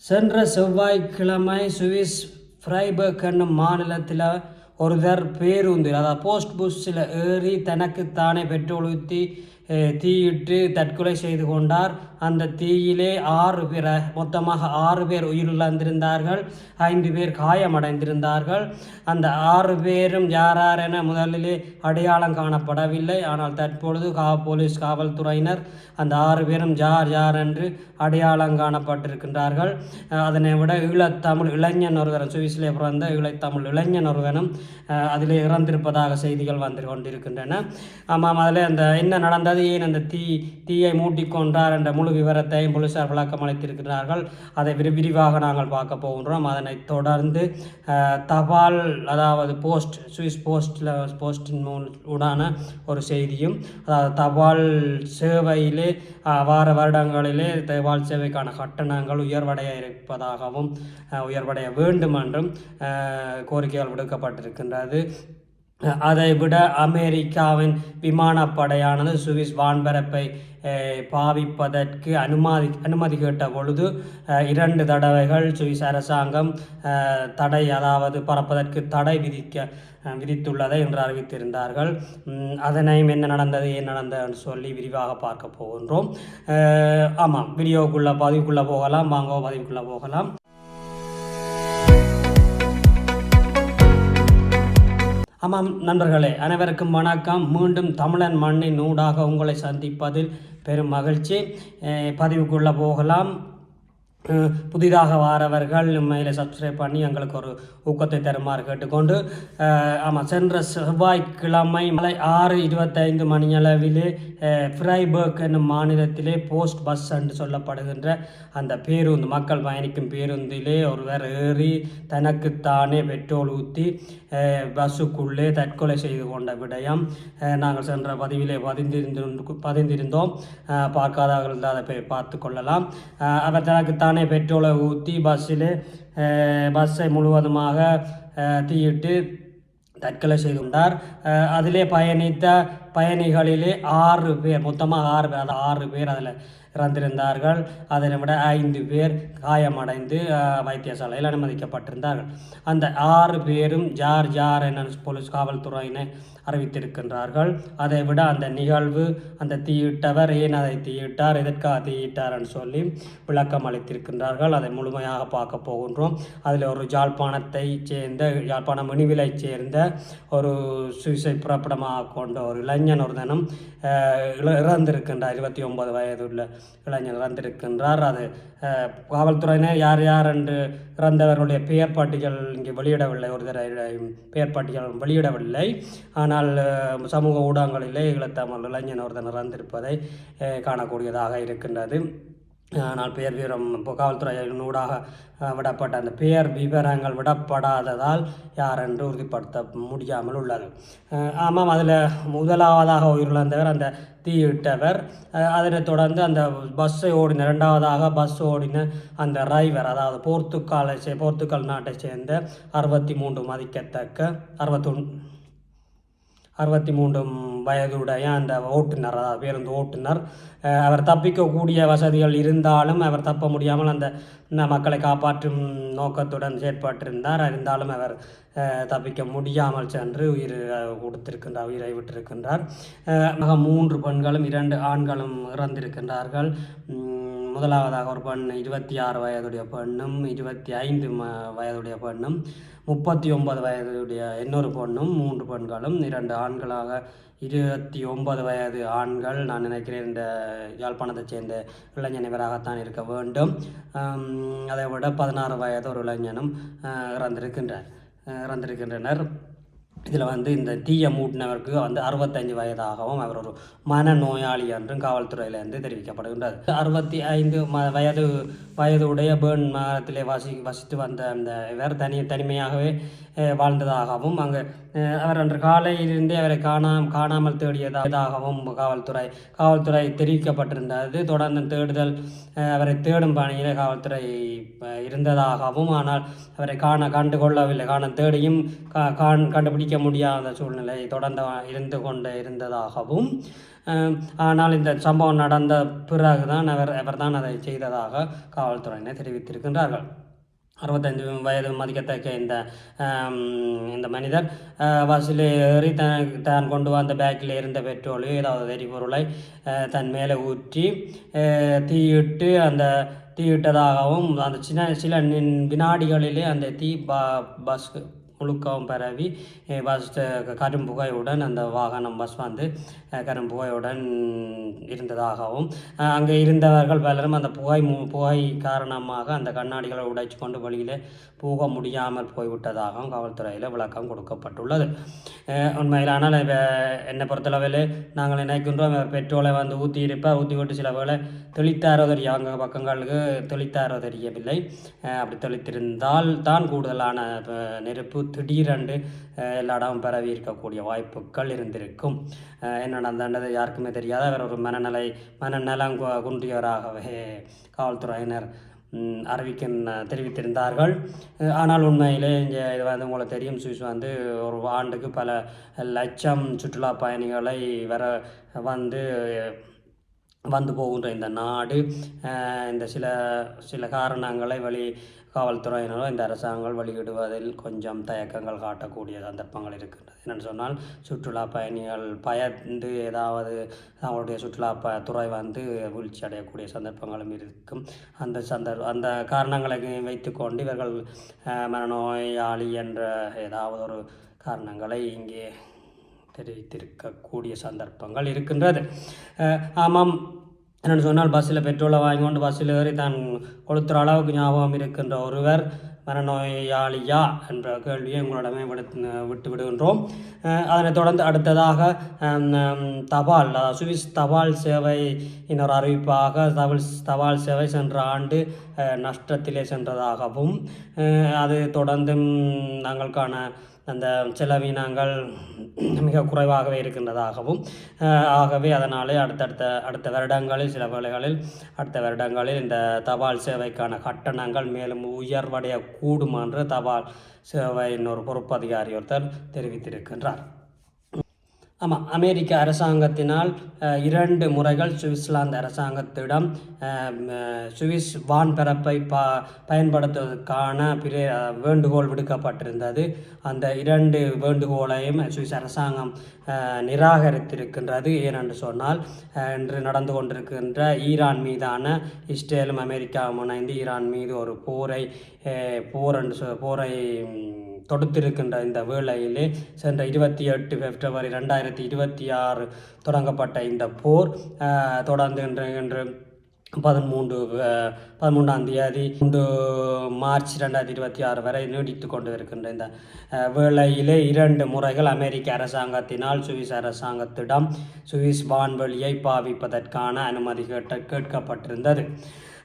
சென்ற செவ்வாய்க்கிழமை Swiss Freiburg என்னும் மாநிலத்தில் ஒருவர் பேருந்தில் அதாவது போஸ்ட் புஸ்ஸில் ஏறி தனக்குத்தானே பெட்ரோல் ஊற்றி தீயிட்டு தற்கொலை செய்து கொண்டார். அந்த தீயிலே 6 பேர் மொத்தமாக 6 பேர் உயிரிழந்திருந்தார்கள், 5 பேர் காயமடைந்திருந்தார்கள். அந்த 6 பேரும் யார் என முதலிலே அடையாளம் காணப்படவில்லை. ஆனால் தற்பொழுது போலீஸ் காவல்துறையினர் அந்த 6 பேரும் யார் என்று அடையாளம் காணப்பட்டிருக்கின்றார்கள். அதனை விட ஈழத்தமிழ் இளைஞன் ஒருவரும், சுவிஸிலே பிறந்த ஈழத்தமிழ் இளைஞன் ஒருவனும் அதிலே இறந்திருப்பதாக செய்திகள் வந்து கொண்டிருக்கின்றன. ஆமாம், அதில் அந்த என்ன நடந்தது, ஏன் அந்த தீயை மூட்டிக்கொண்டார் என்ற முழு விவரத்தையும் போலீசார் விளக்கம் அளித்திருக்கிறார்கள். அதை விரிவாக நாங்கள் பார்க்க போகின்றோம். அதனைத் தொடர்ந்து தபால், அதாவது சுவிஸ் போஸ்டின் உடான ஒரு செய்தியும், அதாவது தபால் சேவையிலே வார வருடங்களிலே தபால் சேவைக்கான கட்டணங்கள் உயர்வடைய இருப்பதாகவும் உயர்வடைய வேண்டும் என்றும் கோரிக்கைகள் விடுக்கப்பட்டிருக்கின்றது. அதைவிட அமெரிக்காவின் விமானப்படையானது சுவிஸ் வான்பரப்பை பாவிப்பதற்கு அனுமதி கேட்ட பொழுது 2 தடவைகள் சுவிஸ் அரசாங்கம் தடை, அதாவது பறப்பதற்கு தடை விதித்துள்ளதை என்று அறிவித்திருந்தார்கள். அதனையும் என்ன நடந்தது, ஏன் நடந்ததுன்னு சொல்லி விரிவாக பார்க்க போகின்றோம். ஆமாம், பதிவுக்குள்ளே போகலாம். வாங்க பதிவுக்குள்ளே போகலாம். ஆமாம் நண்பர்களே, அனைவருக்கும் வணக்கம். மீண்டும் தமிழன் மண்ணின் ஊடாக உங்களை சந்திப்பதில் பெரும் மகிழ்ச்சி. பதிவுக்குள்ளே போகலாம். புதிதாக வாரவர்கள் மேலே சப்ஸ்கிரைப் பண்ணி எங்களுக்கு ஒரு ஊக்கத்தை தருமாறு கேட்டுக்கொண்டு, ஆமாம், சென்ற செவ்வாய்க்கிழமை மாலை 6:25 மணியளவிலே ஃப்ரைபர்க் என்னும் மாநிலத்திலே போஸ்ட் பஸ் என்று சொல்லப்படுகின்ற அந்த பேருந்து, மக்கள் பயணிக்கும் பேருந்திலே ஒருவர் ஏறி தனக்குத்தானே பெட்ரோல் ஊற்றி பஸ்ஸுக்குள்ளே தற்கொலை செய்து கொண்ட விடயம் நாங்கள் சென்ற பதிவிலே பதிந்திருந்தோம். பார்க்காதவர்கள் அதை போய் பார்த்து கொள்ளலாம். அவர் தனக்குத்தானே பெட்ரோலை ஊற்றி பஸ்ஸை முழுவதுமாக தீயிட்டு தற்கொலை செய்து கொண்டார். அதிலே பயணித்த பயணிகளிலே 6 பேர், மொத்தமாக 6 பேர், அதாவது 6 பேர் அதில் இறந்திருந்தார்கள். அதனை விட 5 பேர் காயமடைந்து வைத்தியசாலையில் அனுமதிக்கப்பட்டிருந்தார்கள். அந்த 6 பேரும் யார் என போலீஸ் காவல்துறையினர் அறிவித்திருக்கின்றார்கள். அதை விட அந்த நிகழ்வு, அந்த தீயிட்டவர் ஏன் அதை தீயிட்டார், எதற்காக தீயிட்டார்னு சொல்லி விளக்கம் அளித்திருக்கின்றார்கள். அதை முழுமையாக பார்க்க போகின்றோம். அதில் ஒரு யாழ்ப்பாணம் மணிவிலைச் சேர்ந்த ஒரு சுவிஸை புறப்படமாக கொண்ட ஒரு இளைஞன் ஒருதனும் இறந்திருக்கின்றார். 29 வயதுள்ள இளைஞர் இறந்திருக்கின்றார். அது காவல்துறையினர் யார் என்று இறந்தவர்களுடைய பெயர் பட்டியல் இங்கே வெளியிடவில்லை, ஒரு பெயர் பட்டியல் வெளியிடவில்லை. ஆனால் சமூக ஊடகங்களிலே ஈழத்தமிழ் இளைஞன் ஒருத்தன் இறந்திருப்பதை காணக்கூடியதாக இருக்கின்றது. ஆனால் பெயர் விவரம் காவல்துறையின் ஊடாக விடப்பட்ட அந்த பெயர் விவரங்கள் விடப்படாததால் யார் என்று உறுதிப்படுத்த முடியாமல் உள்ளது. ஆமாம், அதில் முதலாவதாக உயிரிழந்தவர் அந்த தீயிட்டவர். அதனைத் தொடர்ந்து அந்த இரண்டாவதாக பஸ் ஓடின அந்த டிரைவர், அதாவது போர்த்துக்கல் நாட்டை சேர்ந்த 63 மதிக்கத்தக்க 63 வயதுடைய அந்த ஓட்டுநர், அதாவது பேருந்து ஓட்டுநர். அவர் தப்பிக்கக்கூடிய வசதிகள் இருந்தாலும் அவர் தப்ப முடியாமல் அந்த மக்களை காப்பாற்றும் நோக்கத்துடன் செயற்பட்டிருந்தார். இருந்தாலும் அவர் தப்பிக்க முடியாமல் சென்று உயிரை விட்டிருக்கின்றார். 3 பெண்களும் 2 ஆண்களும் இறந்திருக்கின்றார்கள். முதலாவதாக ஒரு பெண் 26 வயதுடைய பெண்ணும், 25 வயதுடைய பெண்ணும், 39 வயதுடைய இன்னொரு பெண்ணும், 3 பெண்களும் 2 ஆண்களாக 29 வயது ஆண்கள். நான் நினைக்கிறேன் இந்த யாழ்ப்பாணத்தைச் சேர்ந்த இளைஞன் இவராகத்தான் இருக்க வேண்டும். அதை விட 16 வயது ஒரு இளைஞனும் இறந்திருக்கின்றனர். இதில் இந்த தீய மூட்டினவருக்கு 65 வயதாகவும் அவர் ஒரு மனநோயாளி என்றும் காவல்துறையிலிருந்து தெரிவிக்கப்படுகின்றது. 65 வயதுடைய பேர்ன் நகரத்திலே வசித்து வந்த அந்த இவர் தனிமையாகவே வாழ்ந்ததாகவும் அவர் அன்று காலையிலிருந்தே அவரை காணாமல் தேடியதாகவும் காவல்துறை தெரிவிக்கப்பட்டிருந்தது. தொடர்ந்து தேடுதல், அவரை தேடும் பணியிலே காவல்துறை இருந்ததாகவும், ஆனால் அவரை கண்டுகொள்ளவில்லை. தேடியும் கண்டுபிடிக்க முடிக்க முடியாத சூழ்நிலை தொடர்ந்து இருந்து கொண்டு இருந்ததாகவும், ஆனால் இந்த சம்பவம் நடந்த பிறகுதான் அவர் தான் அதை செய்ததாக காவல்துறையினர் தெரிவித்திருக்கின்றார்கள். 65 வயது மதிக்கத்தக்க இந்த மனிதர் பஸ்ஸில் ஏறி தான் கொண்டு வந்த பேக்கில் இருந்த பெட்ரோலையோ ஏதாவது எரிபொருளை தன் மேலே ஊற்றி தீயிட்டு தீயிட்டதாகவும் அந்த சில வினாடிகளிலே அந்த தீ பஸ் முழுக்கவும் பரவி பஸ் கரும்புகையுடன் அந்த வாகனம் பஸ் வந்து கரும்புகையுடன் இருந்ததாகவும், அங்கே இருந்தவர்கள் பலரும் அந்த புகை காரணமாக அந்த கண்ணாடிகளை உடைச்சு கொண்டு வழியில் போக முடியாமல் போய்விட்டதாகவும் காவல்துறையில் விளக்கம் கொடுக்கப்பட்டுள்ளது. உண்மையில் ஆனால் என்னை பொறுத்தளவில் நாங்கள் நினைக்கின்றோம் பெட்ரோலை வந்து ஊற்றி விட்டு சில வேளை தெளித்தாரோ தெரிய அவங்க பக்கங்களுக்கு தெளித்தாரோ தெரியவில்லை. அப்படி தெளித்திருந்தால் தான் கூடுதலான நெருப்பு திடீரென்று எல்லா இடமும் பரவி இருக்கக்கூடிய வாய்ப்புகள் இருந்திருக்கும். என்ன நடந்தது யாருக்குமே தெரியாது. அவர் ஒரு மனநலம் குன்றியவராகவே காவல்துறையினர் தெரிவித்திருந்தார்கள். ஆனால் உண்மையிலே இங்கே இது வந்து உங்களுக்கு தெரியும், சுவிஸ் வந்து ஒரு ஆண்டுக்கு பல லட்சம் சுற்றுலா பயணிகளை வந்து போகின்ற இந்த நாடு இந்த சில காரணங்களை காவல்துறையினரோ இந்த அரசாங்கங்கள் வெளியிடுவதில் கொஞ்சம் தயக்கங்கள் காட்டக்கூடிய சந்தர்ப்பங்கள் இருக்கின்றது. என்னென்னு சொன்னால், சுற்றுலா பயணிகள் பயந்து ஏதாவது அவங்களுடைய சுற்றுலா துறை வந்து வீழ்ச்சி அடையக்கூடிய சந்தர்ப்பங்களும் இருக்கும். அந்த காரணங்களை வைத்துக்கொண்டு இவர்கள் மனநோயாளி என்ற ஏதாவது ஒரு காரணங்களை இங்கே தெரிவித்திருக்கக்கூடிய சந்தர்ப்பங்கள் இருக்கின்றது. ஆமாம், என்னென்னு சொன்னால், பஸ்ஸில் பெட்ரோலை வாங்கி கொண்டு பஸ்ஸில் ஏறி தான் கொளுத்துற அளவுக்கு ஞாபகம் இருக்கின்ற ஒருவர் மனநோயாளியா என்ற கேள்வியை உங்களிடமே விட்டு விடுகின்றோம். அதனைத் தொடர்ந்து அடுத்ததாக சுவிஸ் தபால் சேவை இன்னொரு அறிவிப்பாக தபால் சேவை சென்ற ஆண்டு நஷ்டத்திலே சென்றதாகவும், அது தொடர்ந்தும் நாங்களுக்கான அந்த செலவினங்கள் மிக குறைவாகவே இருக்கின்றதாகவும், ஆகவே அதனாலே அடுத்த வருடங்களில் சில வேளைகளில் அடுத்த வருடங்களில் இந்த தபால் சேவைக்கான கட்டணங்கள் மேலும் உயர்வடைய கூடும் என்று தபால் சேவையின் ஒரு பொறுப்பதிகாரி ஒருத்தர் தெரிவித்திருக்கின்றார். ஆமாம், அமெரிக்க அரசாங்கத்தினால் 2 முறைகள் சுவிட்சர்லாந்து அரசாங்கத்திடம் சுவிஸ் வான்பரப்பை பயன்படுத்துவதற்கான வேண்டுகோள் விடுக்கப்பட்டிருந்தது. அந்த 2 வேண்டுகோளையும் சுவிஸ் அரசாங்கம் நிராகரித்திருக்கின்றது. ஏனென்று சொன்னால், இன்று நடந்து கொண்டிருக்கின்ற ஈரான் மீதான இஸ்ரேலும் அமெரிக்காவும் இணைந்து ஈரான் மீது ஒரு போரை தொடுத்திருக்கின்ற இந்த வேளையிலே சென்ற 28 பிப்ரவரி 2026 தொடங்கப்பட்ட இந்த போர் தொடர்ந்து இன்று 13ஆம் தேதி மார்ச் 2026 வரை நீடித்து கொண்டு இருக்கின்ற இந்த வேளையிலே 2 முறைகள் அமெரிக்க அரசாங்கத்தினால் சுவிஸ் அரசாங்கத்திடம் சுவிஸ் வான்வெளியை பாவிப்பதற்கான அனுமதி கேட்கப்பட்டிருந்தது.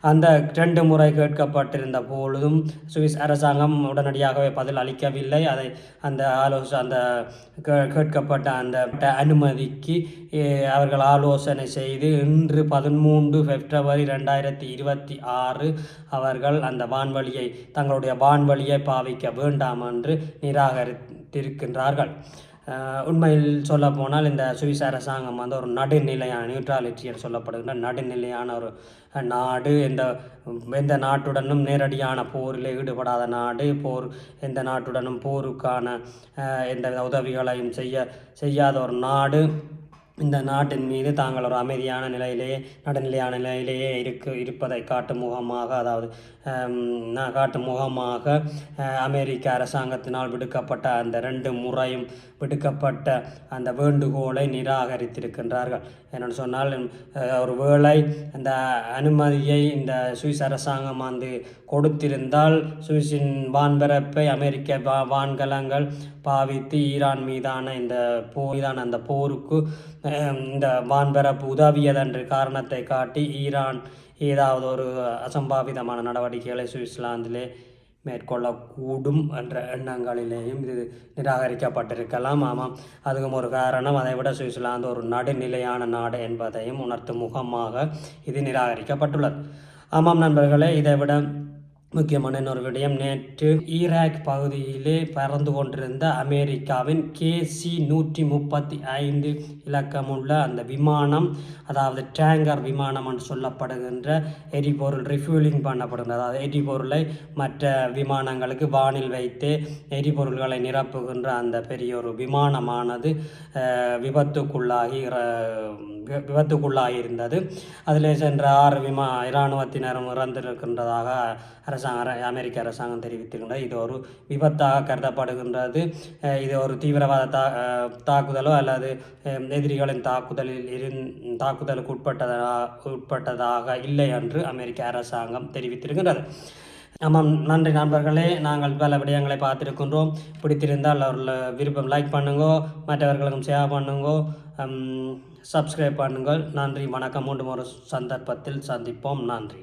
அந்த 2 முறை கேட்கப்பட்டிருந்த பொழுதும் சுவிஸ் அரசாங்கம் உடனடியாகவே பதில் அளிக்கவில்லை. அந்த கேட்கப்பட்ட அந்த அனுமதிக்கு அவர்கள் ஆலோசனை செய்து இன்று 13 பிப்ரவரி 2026 அவர்கள் அந்த தங்களுடைய வான்வழியை பாவிக்க வேண்டாம் என்று நிராகரித்திருக்கின்றார்கள். உண்மையில் சொல்ல போனால் இந்த சுவிஸ் அரசாங்கம் வந்து ஒரு நடுநிலையான நியூட்ராலிட்டியில் சொல்லப்படுகின்ற நடுநிலையான ஒரு நாடு. எந்த நாட்டுடனும் நேரடியான போரில் ஈடுபடாத நாடு. எந்த நாட்டுடனும் போருக்கான எந்த உதவிகளையும் செய்யாத ஒரு நாடு. இந்த நாட்டின் மீது தாங்கள் ஒரு அமைதியான நிலையிலேயே நடுநிலையான நிலையிலேயே இருப்பதை காட்டும் முகமாக அமெரிக்க அரசாங்கத்தினால் விடுக்கப்பட்ட அந்த 2 முறையும் விடுக்கப்பட்ட அந்த வேண்டுகோளை நிராகரித்திருக்கின்றார்கள். என்னென்னு சொன்னால், ஒரு வேளை அந்த அனுமதியை இந்த சுவிஸ் அரசாங்கம் கொடுத்திருந்தால் சுவிஸின் வான்பரப்பை அமெரிக்க வான்கலங்கள் பாவித்து ஈரான் மீதான அந்த போருக்கு இந்த வான்பரப்பு உதவியதென்று காரணத்தை காட்டி ஈரான் ஏதாவது ஒரு அசம்பாவிதமான நடவடிக்கைகளை சுவிட்சர்லாந்திலே மேற்கொள்ளக்கூடும் என்ற எண்ணங்களிலேயும் இது நிராகரிக்கப்பட்டிருக்கலாம். ஆமாம், அதுவும் ஒரு காரணம். அதைவிட சுவிட்சர்லாந்து ஒரு நடுநிலையான நாடு என்பதையும் உணர்த்தும் முகமாக இது நிராகரிக்கப்பட்டுள்ளது. ஆமாம் நண்பர்களே, இதைவிட முக்கியமான இன்னொரு விடயம், நேற்று ஈராக் பகுதியிலே பறந்து கொண்டிருந்த அமெரிக்காவின் KC-135 இலக்கமுள்ள அந்த விமானம், அதாவது டேங்கர் விமானம் என்று சொல்லப்படுகின்ற எரிபொருள் ரிஃப்யூலிங் பண்ணப்படுகின்றது. அதாவது எரிபொருளை மற்ற விமானங்களுக்கு வானில் வைத்து எரிபொருள்களை நிரப்புகின்ற அந்த பெரிய ஒரு விமானமானது விபத்துக்குள்ளாகி இருந்தது. அதில் சென்ற 6 இராணுவத்தினரும் இறந்திருக்கின்றதாக அமெரிக்க அரசாங்கம் தெரிவித்திருக்கின்றது. இது ஒரு விபத்தாக கருதப்படுகின்றது. இது ஒரு தீவிரவாத தாக்குதலோ அல்லது எதிரிகளின் தாக்குதலுக்கு உட்பட்டதாக இல்லை என்று அமெரிக்க அரசாங்கம் தெரிவித்திருக்கின்றது. ஆமாம், நன்றி நண்பர்களே. நாங்கள் பல விடயங்களை பார்த்துருக்கின்றோம். பிடித்திருந்தால் விருப்பம் லைக் பண்ணுங்கோ, மற்றவர்களுக்கும் ஷேர் பண்ணுங்கோ, சப்ஸ்கிரைப் பண்ணுங்கள். நன்றி, வணக்கம். மீண்டும் ஒரு சந்தர்ப்பத்தில் சந்திப்போம். நன்றி.